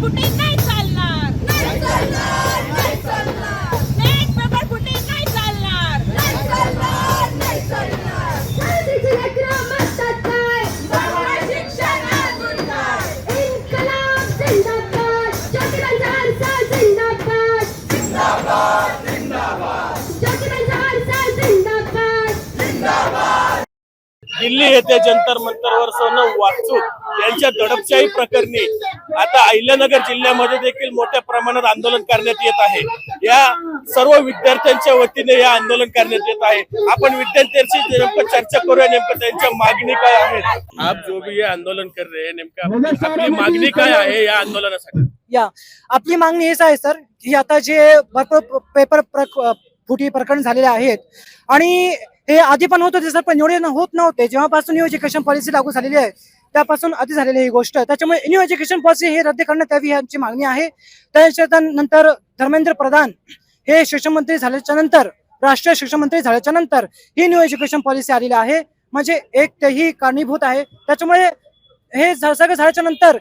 फुटी नाही चालणार, नाही चालणार, नाही चालणार. नेट पेपर फुटी नाही चालणार, नाही चालणार, नाही चालणार. शाळेचे लेकरं म्हणतात काय? बरोबर शिक्षण अजून काय? इन्कलाब जिंदाबाद, ज्योतिबांचा आरसा जिंदाबाद, जिंदाबाद, जिंदाबाद. ज्योतिबांचा आरसा जिंदाबाद, जिंदाबाद. दिल्ली येथे जंतर मंतरवर सोनम वांगचुक यांच्या दडपशाही प्रकरणी आता अहिल्यानगर जिल्ह्यामध्ये देखील मोठ्या प्रमाणात आंदोलन करण्यात येत आहे। या सर्व विद्यार्थ्यांच्या वतीने हे आंदोलन करण्यात येत आहे। आपण विद्यार्थ्यांशी नेमकं चर्चा करूया, नेमकं त्यांच्या मागणी काय आहेत। आप जो भी ये आंदोलन कर रहे हैं, नेमकं आपली मागणी काय आहे या आंदोलनासाठी? या आपली मागणी हेच आहे सर की आता जे पेपर फुटी प्रकरण झालेले आहेत आणि हे आधी पण होत होते सर, पण एवढे होत नव्हते। जेव्हापासून न्यू एज्युकेशन पॉलिसी लागू झालेली आहे त्यापासून आधी झालेली ही गोष्ट, त्याच्यामुळे न्यू एज्युकेशन पॉलिसी हे रद्द करण्यात यावी ही आमची मागणी आहे। त्यानंतर धर्मेंद्र प्रधान हे शिक्षण मंत्री झाल्याच्या नंतर, राष्ट्रीय शिक्षण मंत्री झाल्याच्या नंतर ही न्यू एज्युकेशन पॉलिसी आलेली आहे, म्हणजे एक तेही कारणीभूत आहे। त्याच्यामुळे हे सगळं झाल्याच्या नंतर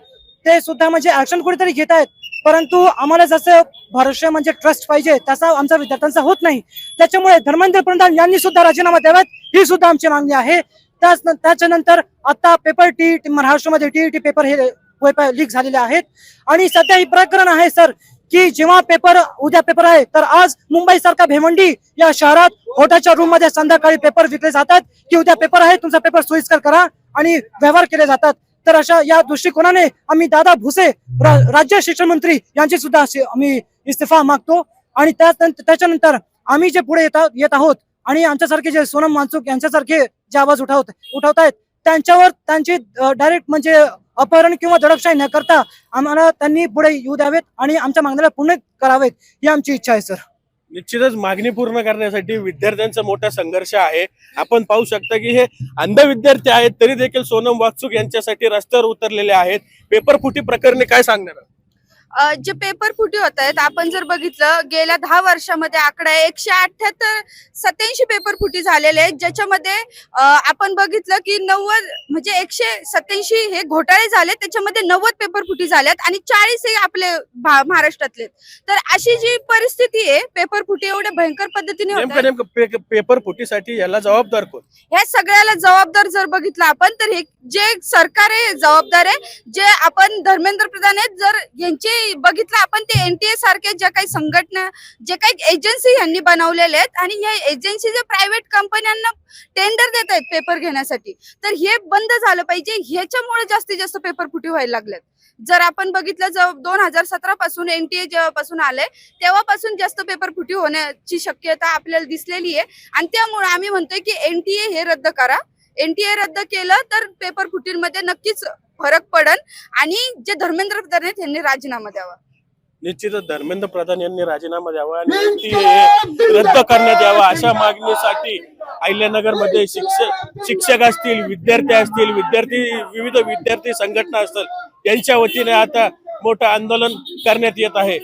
ते सुद्धा म्हणजे ऍक्शन कुठेतरी घेत आहेत, परंतु आम्हाला जसं भरोसा म्हणजे ट्रस्ट पाहिजे तसा आमचा विद्यार्थ्यांचा होत नाही। त्याच्यामुळे धर्मेंद्र प्रधान यांनी सुद्धा राजीनामा द्यावा ही सुद्धा आमची मागणी आहे। त्याच्यानंतर आता पेपर टीईटी महाराष्ट्रामध्ये टीईटी पेपर हे लीक झालेले आहेत आणि सध्या ही प्रकरण आहे सर की जेव्हा उद्या पेपर आहे तर आज मुंबई सारखा भिवंडी या शहरात हॉटेलच्या रूम मध्ये संध्याकाळी पेपर विकले जातात की उद्या पेपर आहे, तुमचा पेपर सोयीस्कर करा आणि व्यवहार केले जातात। तर अशा या दृष्टिकोनाने आम्ही दादा भुसे राज्य शिक्षण मंत्री यांची सुद्धा आम्ही इस्तिफा मागतो आणि त्याच्यानंतर आम्ही जे पुढे येत आहोत आणि आमच्यासारखे जे सोनम वांगचुक यांच्यासारखे जे आवाज उठवत आहेत त्यांच्यावर त्यांची डायरेक्ट म्हणजे अपहरण किंवा दडपशाही न करता आम्हाला त्यांनी पुढे येऊ द्यावेत आणि आमच्या मागण्याला पूर्ण करावेत ही आमची इच्छा आहे सर। निश्चितच मागणी पूर्ण करण्यासाठी विद्यार्थ्यांचा मोठा संघर्ष आहे। आपण पाहू शकता की हे अंध विद्यार्थी आहेत तरी देखील सोनम वांगचुक यांच्यासाठी रस्त्यावर उतरलेले आहेत। पेपर फुटी प्रकरणी काय सांगणार? जे पेपर फुटी होत आहेत, आपण जर बघितलं गेल्या 10 वर्षामध्ये आकडा 187 पेपर फुटी झालेले आहेत, ज्याच्यामध्ये आपण बघितलं की 90 म्हणजे 187 हे घोटाळे झाले, त्याच्यामध्ये 90 पेपर फुटी झाल्यात आणि 40 हे आपले महाराष्ट्रातले। तर अशी जी परिस्थिती आहे, पेपर फुटी एवढ्या भयंकर पद्धतीने नेमकं पेपर फुटीसाठी याला जबाबदार कोण? ह्या सगळ्याला जबाबदार जर बघितलं आपण तर हे जे सरकार आहे जबाबदार आहे, जे आपण धर्मेंद्र प्रधान आहेत जर यांचे बघितलं आपण ते एनटीए सारखे ज्या काही संघटना जे काही एजन्सी यांनी बनवलेले आहेत आणि या एजन्सी जे प्रायव्हेट कंपन्यांना टेंडर देत आहेत पेपर घेण्यासाठी, तर हे बंद झालं पाहिजे। ह्याच्यामुळे जास्तीत जास्त पेपर फुटी व्हायला लागल्यात। जर आपण बघितलं जर 2017 पासून एनटीए जेव्हापासून आले तेव्हापासून जास्त पेपर फुटी होण्याची शक्यता आपल्याला दिसलेली आहे आणि त्यामुळे आम्ही म्हणतोय की एनटीए हे रद्द करा। एनटीए रद्द केलं तर पेपर फुटींमध्ये नक्कीच फरक पडन आणि जे धर्मेंद्र प्रधान आहेत त्यांनी राजीनामा द्यावा। निश्चितच धर्मेंद्र प्रधान यांनी राजीनामा द्यावा आणि एनटीए रद्द करण्यात यावा अशा मागणीसाठी अहिल्यानगर मध्ये शिक्षक असतील, विद्यार्थी असतील, विविध विद्यार्थी संघटना असतील यांच्या वतीने आता मोठं आंदोलन करण्यात येत आहे।